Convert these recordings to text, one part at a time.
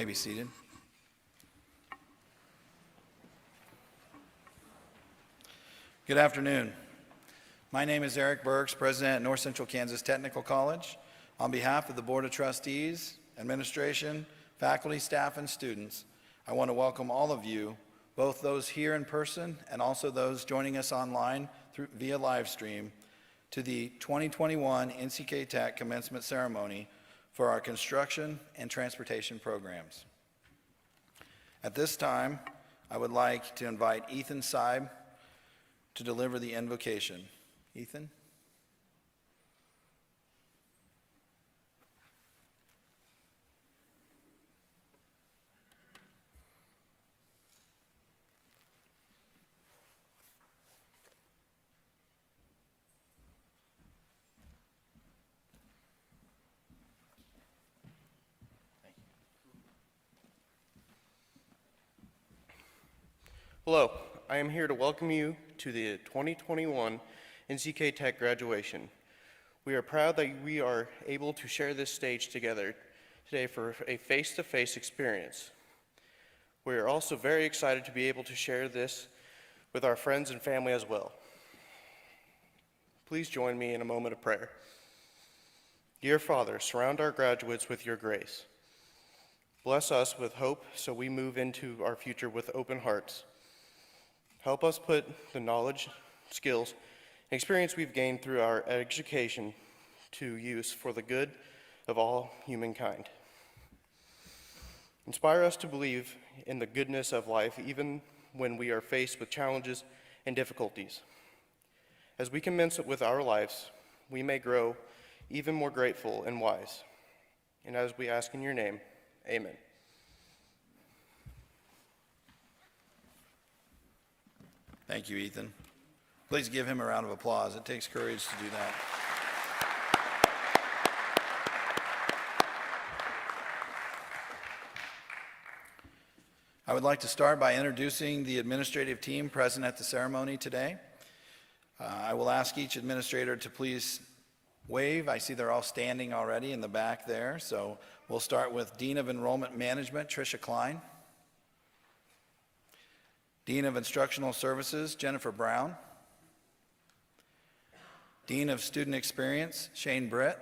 may be seated. Good afternoon. My name is Eric Burks, President at North Central Kansas Technical College. On behalf of the Board of Trustees, administration, faculty, staff, and students, I want to welcome all of you, both those here in person and also those joining us online via live stream, to the 2021 NCK Tech Commencement Ceremony for our construction and transportation programs. At this time, I would like to invite Ethan Seib to deliver the invocation. Ethan? Hello, I am here to welcome you to the 2021 NCK Tech graduation. We are proud that we are able to share this stage together today for a face-to-face experience. We are also very excited to be able to share this with our friends and family as well. Please join me in a moment of prayer. Dear Father, surround our graduates with your grace. Bless us with hope so we move into our future with open hearts. Help us put the knowledge, skills, and experience we've gained through our education to use for the good of all humankind. Inspire us to believe in the goodness of life even when we are faced with challenges and difficulties. As we commence with our lives, we may grow even more grateful and wise. And as we ask in your name, amen. Thank you, Ethan. Please give him a round of applause. It takes courage to do that. I would like to start by introducing the administrative team present at the ceremony today. I will ask each administrator to please wave. I see they're all standing already in the back there. So we'll start with Dean of Enrollment Management, Tricia Klein. Dean of Instructional Services, Jennifer Brown. Dean of Student Experience, Shane Britt.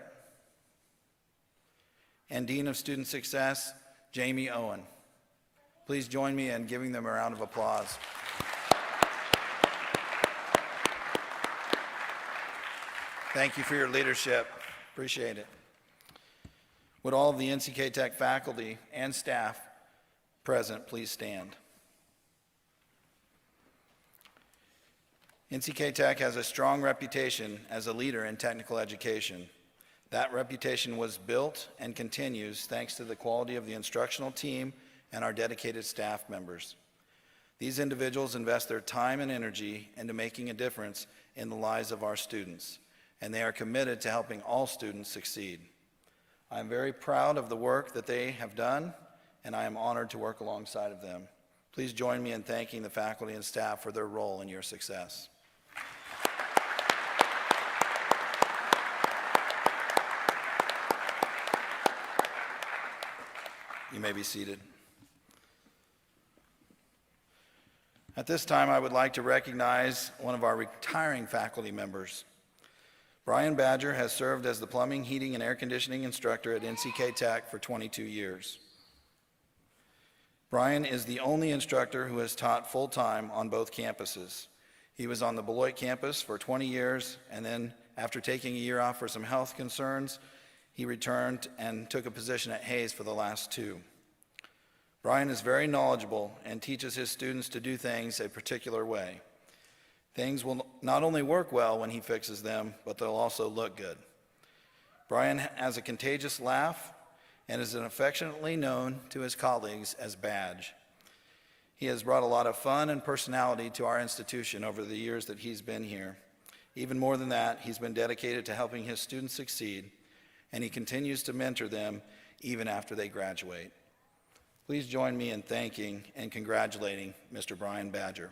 And Dean of Student Success, Jamie Owen. Please join me in giving them a round of applause. Thank you for your leadership. Appreciate it. Would all of the NCK Tech faculty and staff present please stand? NCK Tech has a strong reputation as a leader in technical education. That reputation was built and continues thanks to the quality of the instructional team and our dedicated staff members. These individuals invest their time and energy into making a difference in the lives of our students, and they are committed to helping all students succeed. I am very proud of the work that they have done, and I am honored to work alongside of them. Please join me in thanking the faculty and staff for their role in your success. You may be seated. At this time, I would like to recognize one of our retiring faculty members. Brian Badger has served as the plumbing, heating, and air conditioning instructor at NCK Tech for 22 years. Brian is the only instructor who has taught full-time on both campuses. He was on the Beloit campus for 20 years, and then after taking a year off for some health concerns, he returned and took a position at Hess for the last 2. Brian is very knowledgeable and teaches his students to do things a particular way. Things will not only work well when he fixes them, but they'll also look good. Brian has a contagious laugh and is affectionately known to his colleagues as Badge. He has brought a lot of fun and personality to our institution over the years that he's been here. Even more than that, he's been dedicated to helping his students succeed, and he continues to mentor them even after they graduate. Please join me in thanking and congratulating Mr. Brian Badger.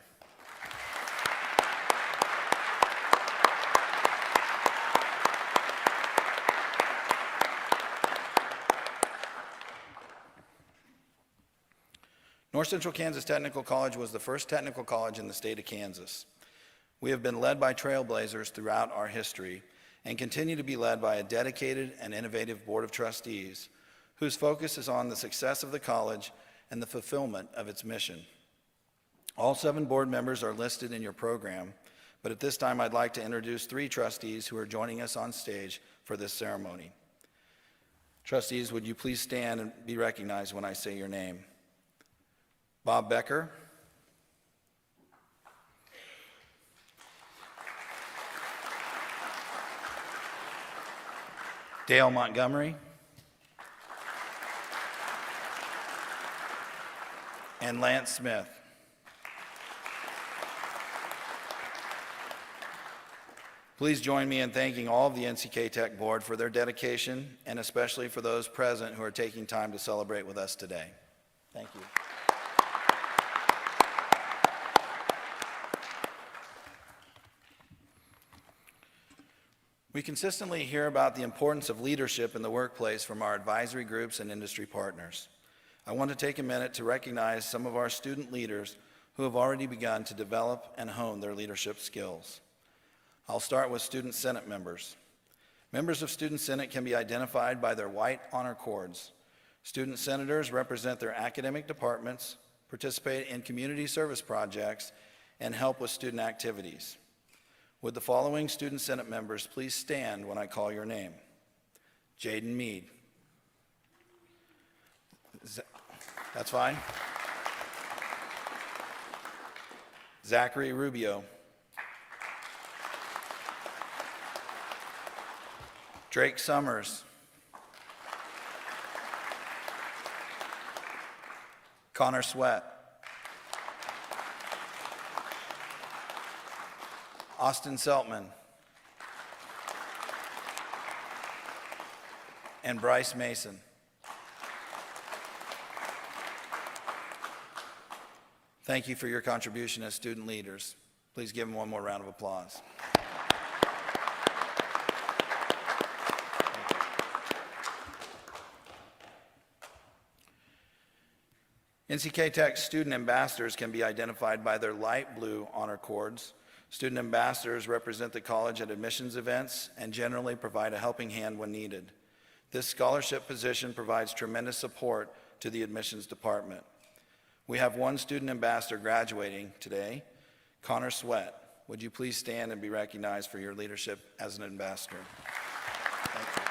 North Central Kansas Technical College was the first technical college in the state of Kansas. We have been led by trailblazers throughout our history and continue to be led by a dedicated and innovative board of trustees whose focus is on the success of the college and the fulfillment of its mission. All 7 board members are listed in your program, but at this time I'd like to introduce 3 trustees who are joining us on stage for this ceremony. Trustees, would you please stand and be recognized when I say your name? Bob Becker. Dale Montgomery. And Lance Smith. Please join me in thanking all of the NCK Tech Board for their dedication, and especially for those present who are taking time to celebrate with us today. Thank you. We consistently hear about the importance of leadership in the workplace from our advisory groups and industry partners. I want to take a minute to recognize some of our student leaders who have already begun to develop and hone their leadership skills. I'll start with Student Senate members. Members of Student Senate can be identified by their white honor cords. Student senators represent their academic departments, participate in community service projects, and help with student activities. Would the following Student Senate members please stand when I call your name? Jaden Mead. That's fine. Zachary Rubio. Drake Summers. Connor Sweat. Austin Seltman. And Bryce Mason. Thank you for your contribution as student leaders. Please give them one more round of applause. NCK Tech student ambassadors can be identified by their light blue honor cords. Student ambassadors represent the college at admissions events and generally provide a helping hand when needed. This scholarship position provides tremendous support to the admissions department. We have one student ambassador graduating today, Connor Sweat. Would you please stand and be recognized for your leadership as an ambassador? Thank you.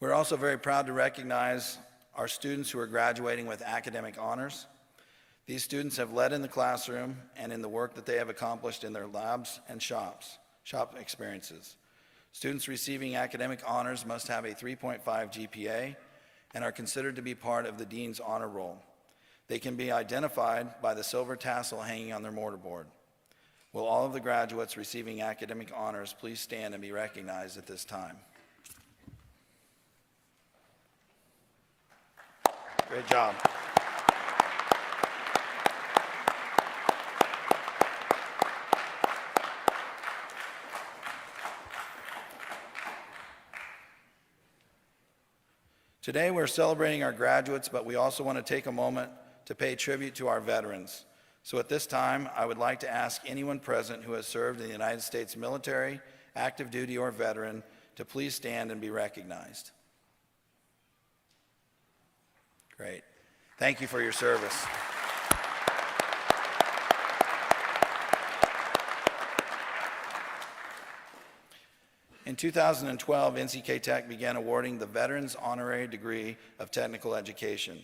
We're also very proud to recognize our students who are graduating with academic honors. These students have led in the classroom and in the work that they have accomplished in their labs and shop experiences. Students receiving academic honors must have a 3.5 GPA and are considered to be part of the Dean's Honor Roll. They can be identified by the silver tassel hanging on their mortarboard. Will all of the graduates receiving academic honors please stand and be recognized at this time? Great job. Today we're celebrating our graduates, but we also want to take a moment to pay tribute to our veterans. So at this time, I would like to ask anyone present who has served in the United States military, active duty, or veteran to please stand and be recognized. Great. Thank you for your service. In 2012, NCK Tech began awarding the Veterans Honorary Degree of Technical Education.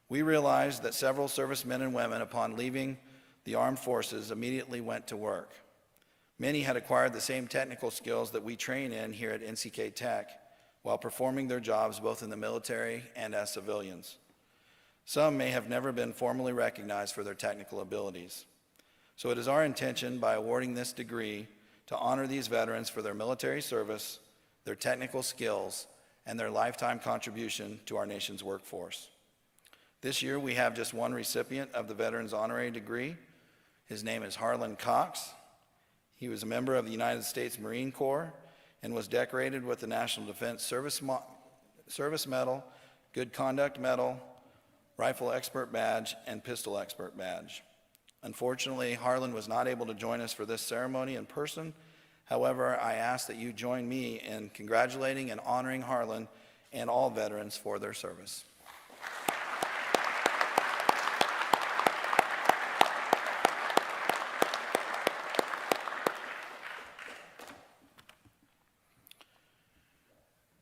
We realized that several servicemen and women, upon leaving the armed forces, immediately went to work. Many had acquired the same technical skills that we train in here at NCK Tech while performing their jobs both in the military and as civilians. Some may have never been formally recognized for their technical abilities. So it is our intention, by awarding this degree, to honor these veterans for their military service, their technical skills, and their lifetime contribution to our nation's workforce. This year, we have just one recipient of the Veterans Honorary Degree. His name is Harlan Cox. He was a member of the United States Marine Corps and was decorated with the National Defense Service Medal, Good Conduct Medal, Rifle Expert Badge, and Pistol Expert Badge. Unfortunately, Harlan was not able to join us for this ceremony in person. However, I ask that you join me in congratulating and honoring Harlan and all veterans for their service.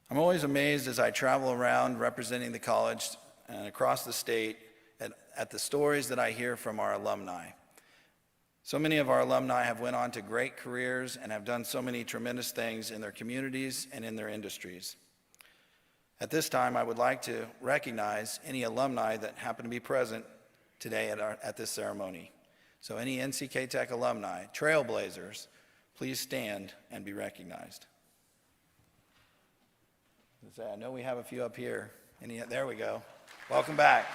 I'm always amazed as I travel around representing the college and across the state at the stories that I hear from our alumni. So many of our alumni have went on to great careers and have done so many tremendous things in their communities and in their industries. At this time, I would like to recognize any alumni that happen to be present today at this ceremony. So any NCK Tech alumni, trailblazers, please stand and be recognized. I know we have a few up here. There we go. Welcome back.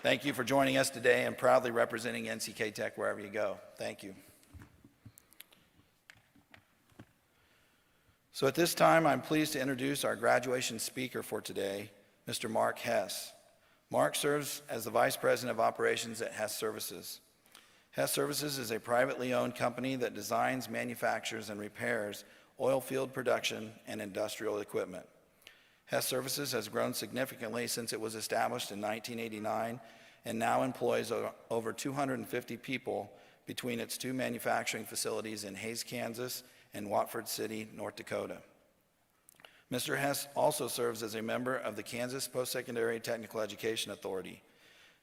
Thank you for joining us today and proudly representing NCK Tech wherever you go. Thank you. So at this time, I'm pleased to introduce our graduation speaker for today, Mr. Mark Hess. Mark serves as the Vice President of Operations at Hess Services. Hess Services is a privately owned company that designs, manufactures, and repairs oil field production and industrial equipment. Hess Services has grown significantly since it was established in 1989 and now employs over 250 people between its two manufacturing facilities in Hays, Kansas and Watford City, North Dakota. Mr. Hess also serves as a member of the Kansas Post-Secondary Technical Education Authority.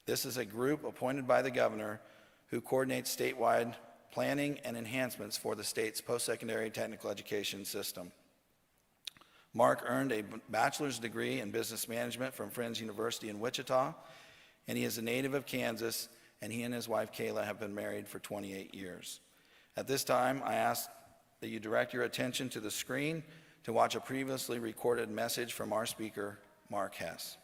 This is a group appointed by the governor who coordinates statewide planning and enhancements for the state's post-secondary technical education system. Mark earned a bachelor's degree in business management from Friends University in Wichita, and he is a native of Kansas, and he and his wife Kayla have been married for 28 years. At this time, I ask that you direct your attention to the screen to watch a previously recorded message from our speaker, Mark Hess.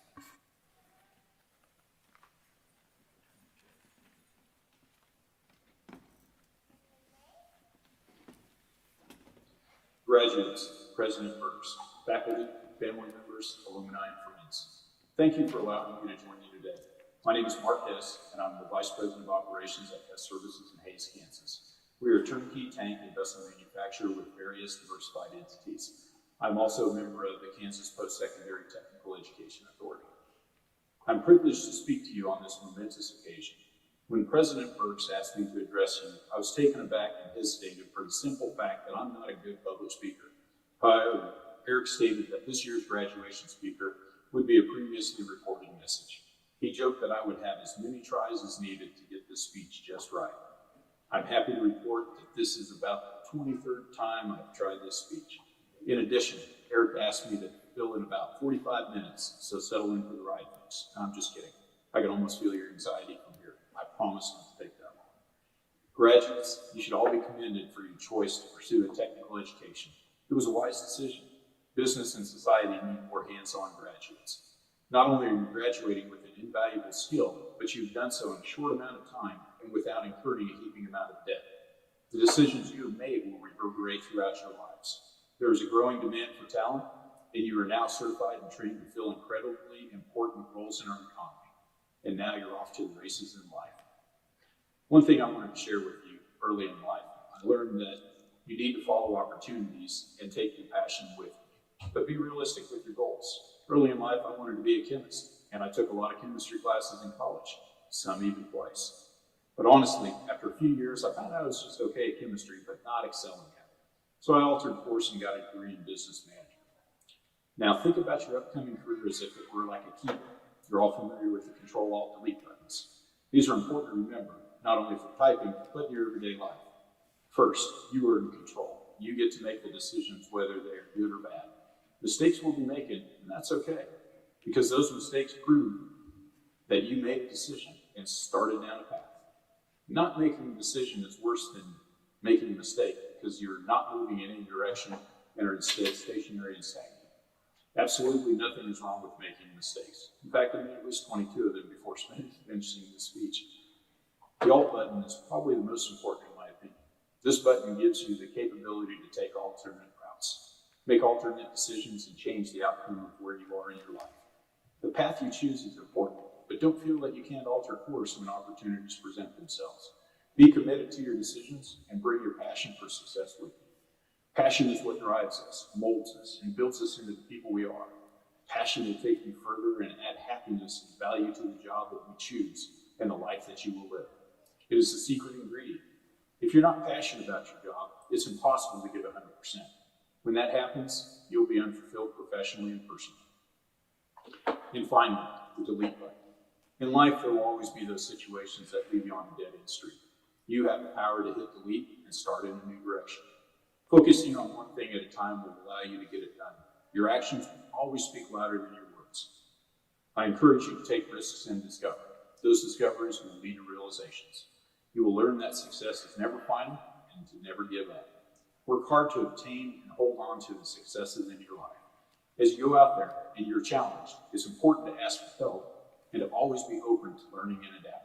Graduates, President Burks, faculty, family members, alumni, and friends, thank you for allowing me to join you today. My name is Mark Hess, and I'm the Vice President of Operations at Hess Services in Hays, Kansas. We are a turnkey tank and vessel manufacturer with various diversified entities. I'm also a member of the Kansas Post-Secondary Technical Education Authority. I'm privileged to speak to you on this momentous occasion. When President Burks asked me to address you, I was taken aback and hesitated for the simple fact that I'm not a good public speaker. However, Eric stated that this year's graduation speaker would be a previously recorded message. He joked that I would have as many tries as needed to get this speech just right. I'm happy to report that this is about the 23rd time I've tried this speech. In addition, Eric asked me to fill in about 45 minutes, so settle in for the ride, folks. I'm just kidding. I can almost feel your anxiety from here. I promise not to take that long. Graduates, you should all be commended for your choice to pursue a technical education. It was a wise decision. Business and society need more hands-on graduates. Not only are you graduating with an invaluable skill, but you've done so in a short amount of time and without incurring a heaping amount of debt. The decisions you have made will reverberate throughout your lives. There is a growing demand for talent, and you are now certified and trained to fill incredibly important roles in our economy. And now you're off to the races in life. One thing I wanted to share with you early in life, I learned that you need to follow opportunities and take your passion with you, but be realistic with your goals. Early in life, I wanted to be a chemist, and I took a lot of chemistry classes in college, some even twice. But honestly, after a few years, I found out I was just okay at chemistry, but not excelling at it. So I altered course and got a degree in business management. Now think about your upcoming career as if it were like a keyboard. You're all familiar with the Control-Alt-Delete buttons. These are important to remember, not only for typing, but in your everyday life. First, you are in control. You get to make the decisions whether they're good or bad. Mistakes will be made, and that's okay, because those mistakes prove that you made a decision and started down a path. Not making a decision is worse than making a mistake, because you're not moving in any direction and are instead stationary and stagnant. Absolutely nothing is wrong with making mistakes. In fact, I made at least 22 of them before finishing the speech. The Alt button is probably the most important in my opinion. This button gives you the capability to take alternate routes, make alternate decisions, and change the outcome of where you are in your life. The path you choose is important, but don't feel that you can't alter course when opportunities present themselves. Be committed to your decisions and bring your passion for success with you. Passion is what drives us, molds us, and builds us into the people we are. Passion will take you further and add happiness and value to the job that you choose and the life that you will live. It is the secret ingredient. If you're not passionate about your job, it's impossible to give 100%. When that happens, you'll be unfulfilled professionally and personally. And finally, the delete button. In life, there will always be those situations that leave you on a dead-end street. You have the power to hit delete and start in a new direction. Focusing on one thing at a time will allow you to get it done. Your actions will always speak louder than your words. I encourage you to take risks and discover. Those discoveries will lead to realizations. You will learn that success is never final and to never give up. Work hard to obtain and hold on to the successes in your life. As you go out there and you're challenged, it's important to ask for help and to always be open to learning and adapting.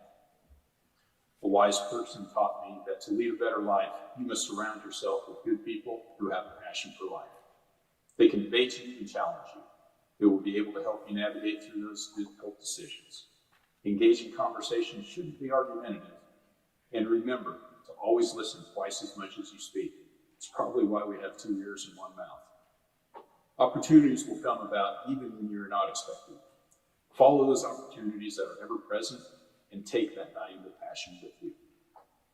A wise person taught me that to lead a better life, you must surround yourself with good people who have a passion for life. They can debate you and challenge you. They will be able to help you navigate through those difficult decisions. Engaging conversations shouldn't be argumentative. And remember to always listen twice as much as you speak. It's probably why we have 2 ears and 1 mouth. Opportunities will come about even when you're not expecting. Follow those opportunities that are ever present and take that valuable passion with you.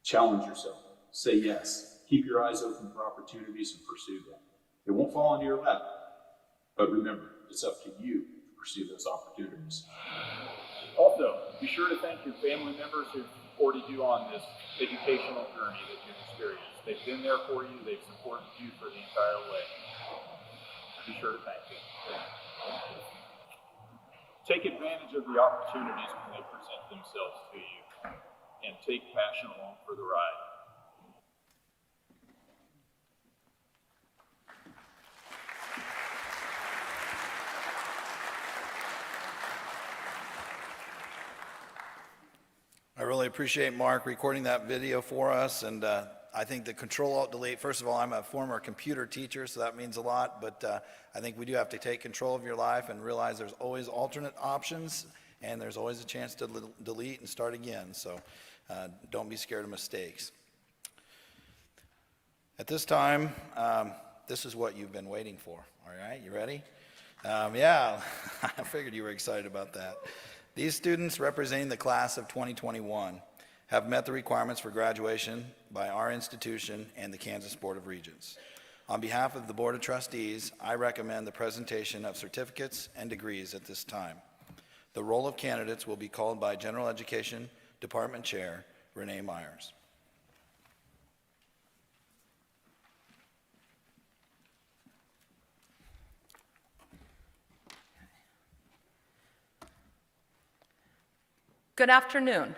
Challenge yourself. Say yes. Keep your eyes open for opportunities and pursue them. It won't fall into your lap, but remember, it's up to you to pursue those opportunities. Also, be sure to thank your family members who've supported you on this educational journey that you've experienced. They've been there for you. They've supported you for the entire way. Be sure to thank them. Take advantage of the opportunities when they present themselves to you, and take passion along for the ride. I really appreciate Mark recording that video for us, and I think the Control-Alt-Delete, first of all, I'm a former computer teacher, so that means a lot, but I think we do have to take control of your life and realize there's always alternate options, and there's always a chance to delete and start again, so don't be scared of mistakes. At this time, this is what you've been waiting for, all right? You ready? Yeah, I figured you were excited about that. These students representing the class of 2021 have met the requirements for graduation by our institution and the Kansas Board of Regents. On behalf of the Board of Trustees, I recommend the presentation of certificates and degrees at this time. The roll of candidates will be called by General Education Department Chair Renee Myers. Good afternoon.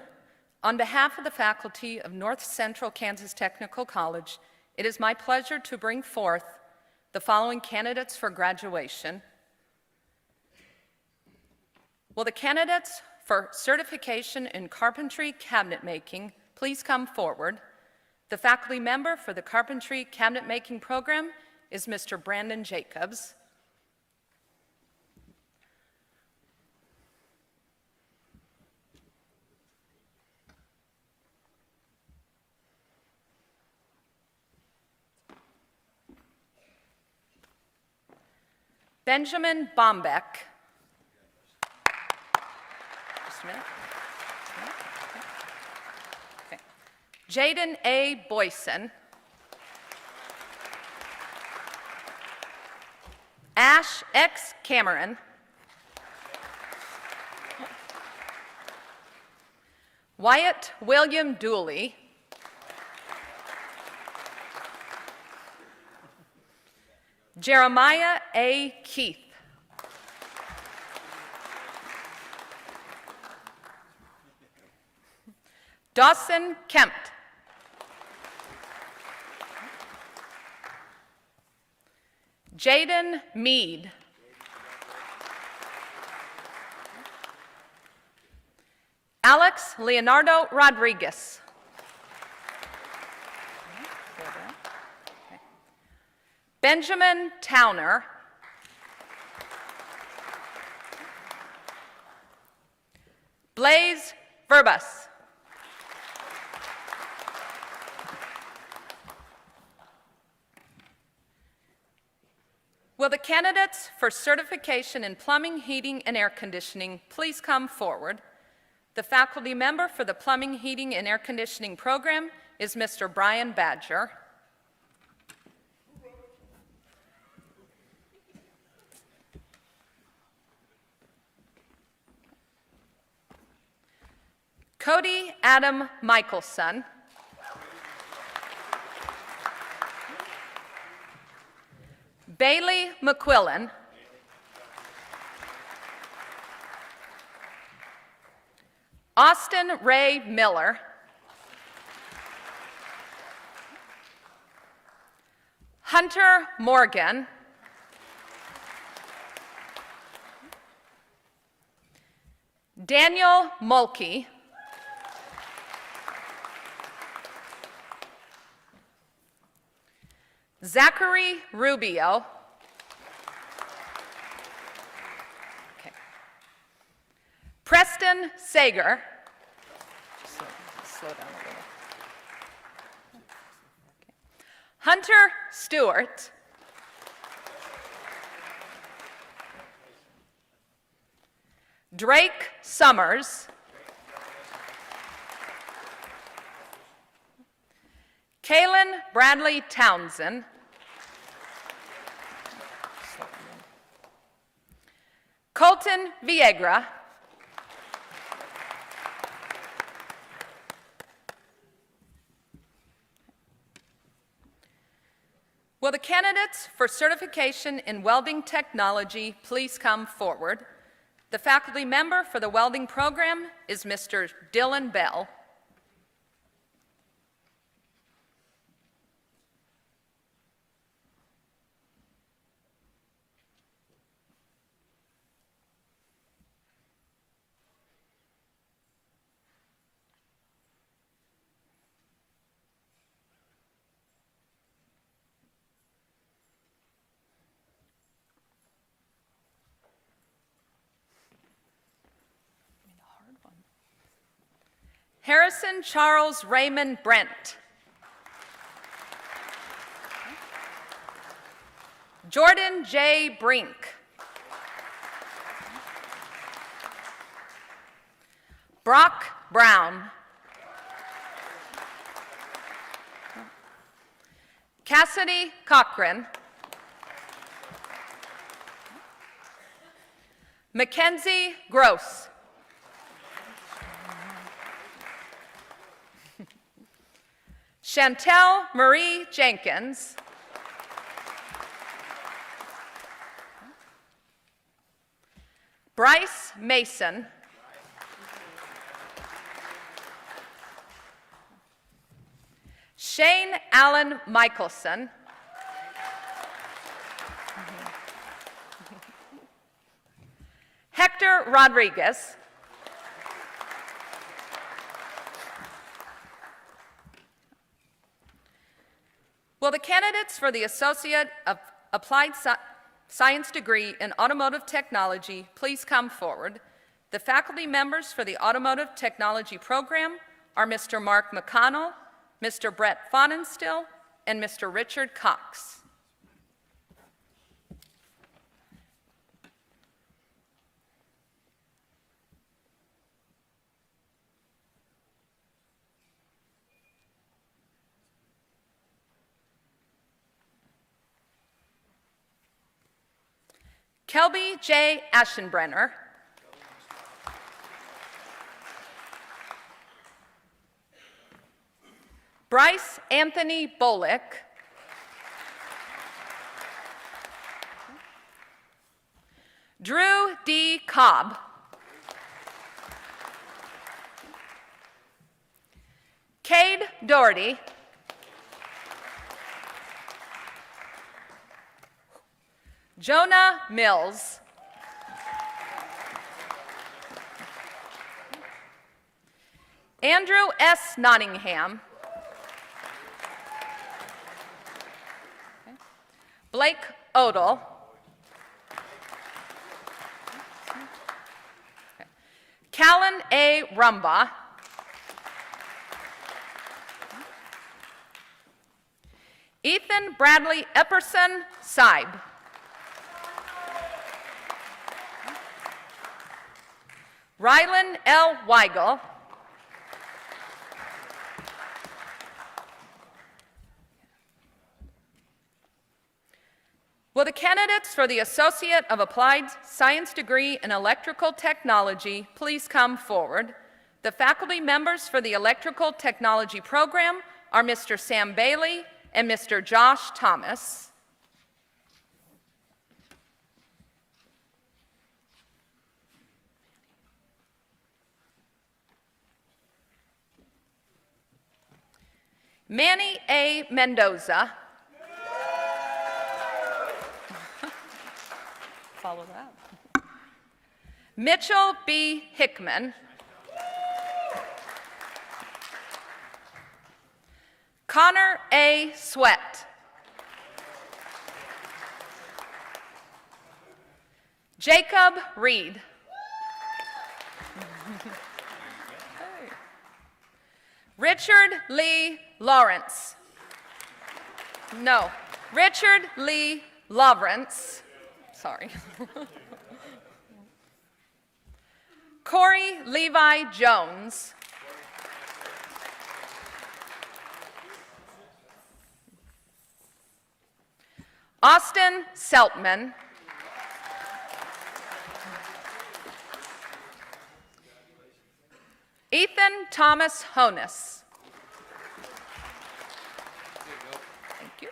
On behalf of the faculty of North Central Kansas Technical College, it is my pleasure to bring forth the following candidates for graduation. Will the candidates for certification in carpentry cabinet making please come forward? The faculty member for the carpentry cabinet making program is Mr. Brandon Jacobs. Benjamin Bombeck. Just a minute. Okay. Jaden A. Boyson. Ash X. Cameron. Wyatt William Dooley. Jeremiah A. Keith. Dawson Kempt. Jaden Mead. Alex Leonardo Rodriguez. Benjamin Towner. Blaze Verbus. Will the candidates for certification in plumbing, heating, and air conditioning please come forward? The faculty member for the plumbing, heating, and air conditioning program is Mr. Brian Badger. Cody Adam Michelson. Bailey McQuillan. Austin Ray Miller. Hunter Morgan. Daniel Mulkey. Zachary Rubio. Okay. Preston Sager. Slow down a little. Okay. Hunter Stewart. Drake Summers. Kaylin Bradley Townsend. Colton Viegra. Will the candidates for certification in welding technology please come forward? The faculty member for the welding program is Mr. Dylan Bell. Harrison Charles Raymond Brent. Jordan J. Brink. Brock Brown. Cassidy Cochran. Mackenzie Gross. Chantel Marie Jenkins. Bryce Mason. Shane Allen Michelson. Hector Rodriguez. Will the candidates for the Associate of Applied Science degree in Automotive Technology please come forward? The faculty members for the Automotive Technology program are Mr. Mark McConnell, Mr. Brett Fonenstill, and Mr. Richard Cox. Kelby J. Aschenbrenner. Bryce Anthony Bolick. Drew D. Cobb. Cade Doherty. Jonah Mills. Andrew S. Nottingham. Okay. Blake Odell. Okay. Callan A. Rumba. Ethan Bradley Epperson Seib. Rylan L. Weigel. Will the candidates for the Associate of Applied Science degree in Electrical Technology please come forward? The faculty members for the Electrical Technology program are Mr. Sam Bailey and Mr. Josh Thomas. Manny A. Mendoza. Follow that. Mitchell B. Hickman. Connor A. Sweat. Jacob Reed. Richard Lee Lawrence. No, Richard Lee Lawrence. Sorry. Corey Levi Jones. Austin Seltman. Ethan Thomas Honus. Thank you.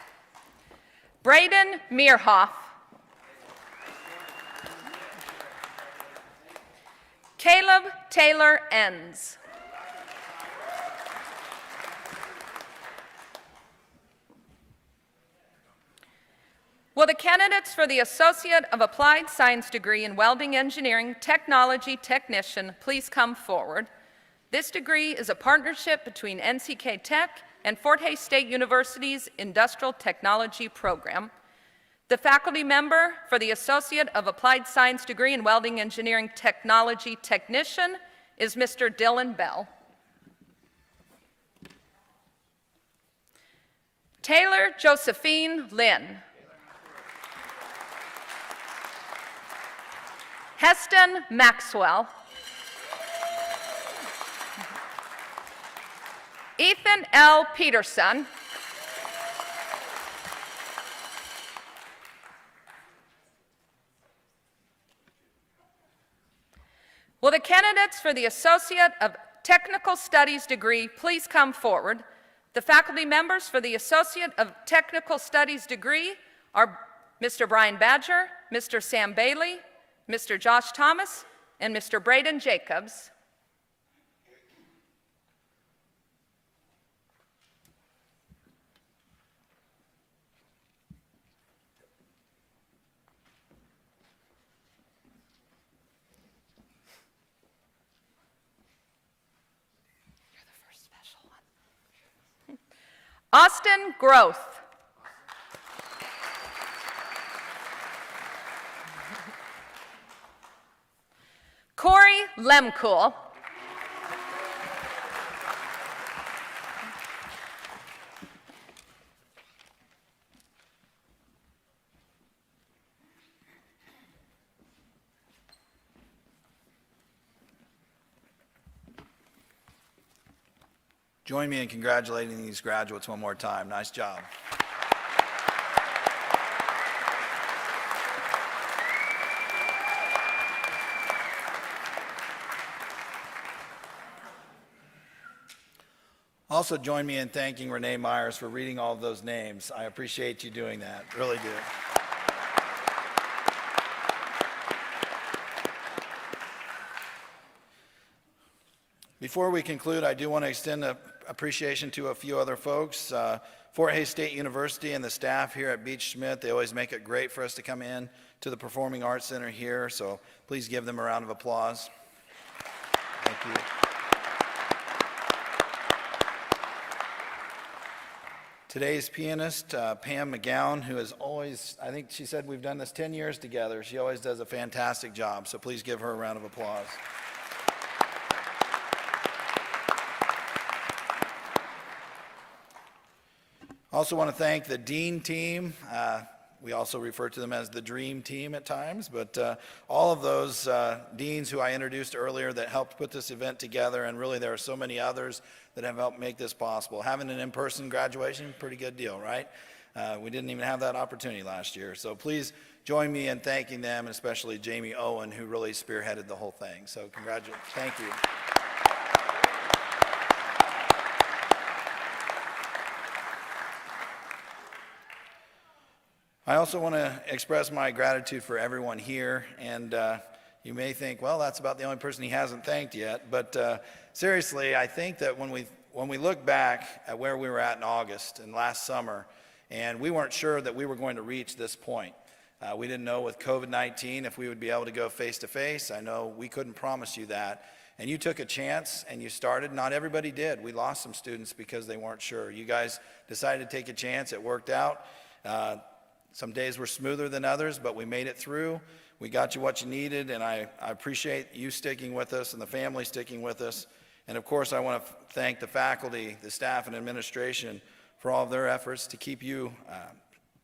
Braden Meerhoff. Caleb Taylor Enns. Will the candidates for the Associate of Applied Science degree in Welding Engineering Technology Technician please come forward? This degree is a partnership between NCK Tech and Fort Hays State University's Industrial Technology program. The faculty member for the Associate of Applied Science degree in Welding Engineering Technology Technician is Mr. Dylan Bell. Taylor Josephine Lynn. Heston Maxwell. Ethan L. Peterson. Will the candidates for the Associate of Technical Studies degree please come forward? The faculty members for the Associate of Technical Studies degree are Mr. Brian Badger, Mr. Sam Bailey, Mr. Josh Thomas, and Mr. Braden Jacobs. You're the first special one. Austin Groth. Corey Lemcool. Join me in congratulating these graduates one more time. Nice job. Also join me in thanking Renee Myers for reading all of those names. I appreciate you doing that, really do. Before we conclude, I do want to extend appreciation to a few other folks. Fort Hays State University and the staff here at Beach Smith, they always make it great for us to come in to the Performing Arts Center here, so please give them a round of applause. Thank you. Today's pianist, Pam McGowan, who is always, I think she said we've done this 10 years together. She always does a fantastic job, so please give her a round of applause. Also want to thank the Dean team. We also refer to them as the Dream Team at times, but all of those deans who I introduced earlier that helped put this event together, and really there are so many others that have helped make this possible. Having an in-person graduation, pretty good deal, right? We didn't even have that opportunity last year, so please join me in thanking them, and especially Jamie Owen, who really spearheaded the whole thing. So congratulations, thank you. I also want to express my gratitude for everyone here, and you may think, well, that's about the only person he hasn't thanked yet, but seriously, I think that when we look back at where we were at in August and last summer, and we weren't sure that we were going to reach this point. We didn't know with COVID-19 if we would be able to go face-to-face. I know we couldn't promise you that, and you took a chance and you started. Not everybody did. We lost some students because they weren't sure. You guys decided to take a chance. It worked out. Some days were smoother than others, but we made it through. We got you what you needed, and I appreciate you sticking with us and the family sticking with us. And of course, I want to thank the faculty, the staff, and administration for all of their efforts to keep you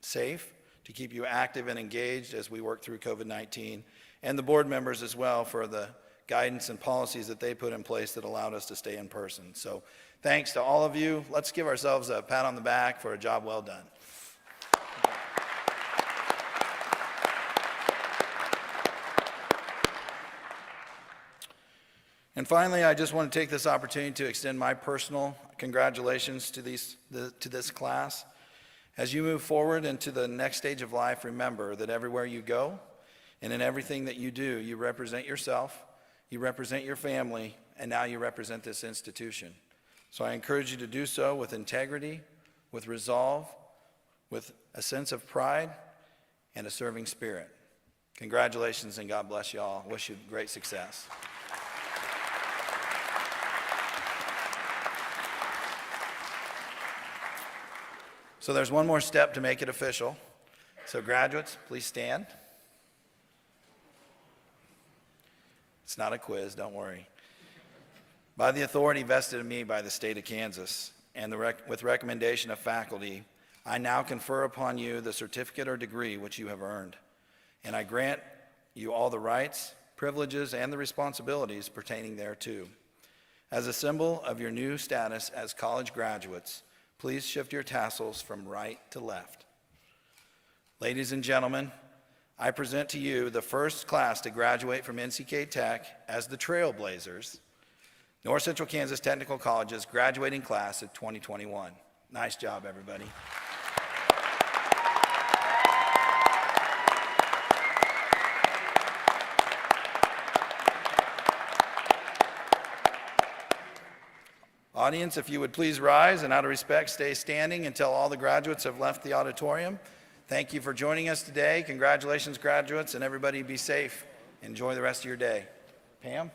safe, to keep you active and engaged as we work through COVID-19, and the board members as well for the guidance and policies that they put in place that allowed us to stay in person. So thanks to all of you. Let's give ourselves a pat on the back for a job well done. And finally, I just want to take this opportunity to extend my personal congratulations to this class. As you move forward into the next stage of life, remember that everywhere you go and in everything that you do, you represent yourself, you represent your family, and now you represent this institution. So I encourage you to do so with integrity, with resolve, with a sense of pride, and a serving spirit. Congratulations, and God bless you all. Wish you great success. So there's one more step to make it official. So graduates, please stand. It's not a quiz, don't worry. By the authority vested in me by the state of Kansas and with recommendation of faculty, I now confer upon you the certificate or degree which you have earned. And I grant you all the rights, privileges, and the responsibilities pertaining thereto. As a symbol of your new status as college graduates, please shift your tassels from right to left. Ladies and gentlemen, I present to you the first class to graduate from NCK Tech as the Trailblazers, North Central Kansas Technical College's graduating class of 2021. Nice job, everybody. Audience, if you would please rise, and out of respect, stay standing until all the graduates have left the auditorium. Thank you for joining us today. Congratulations, graduates, and everybody be safe. Enjoy the rest of your day. Pam?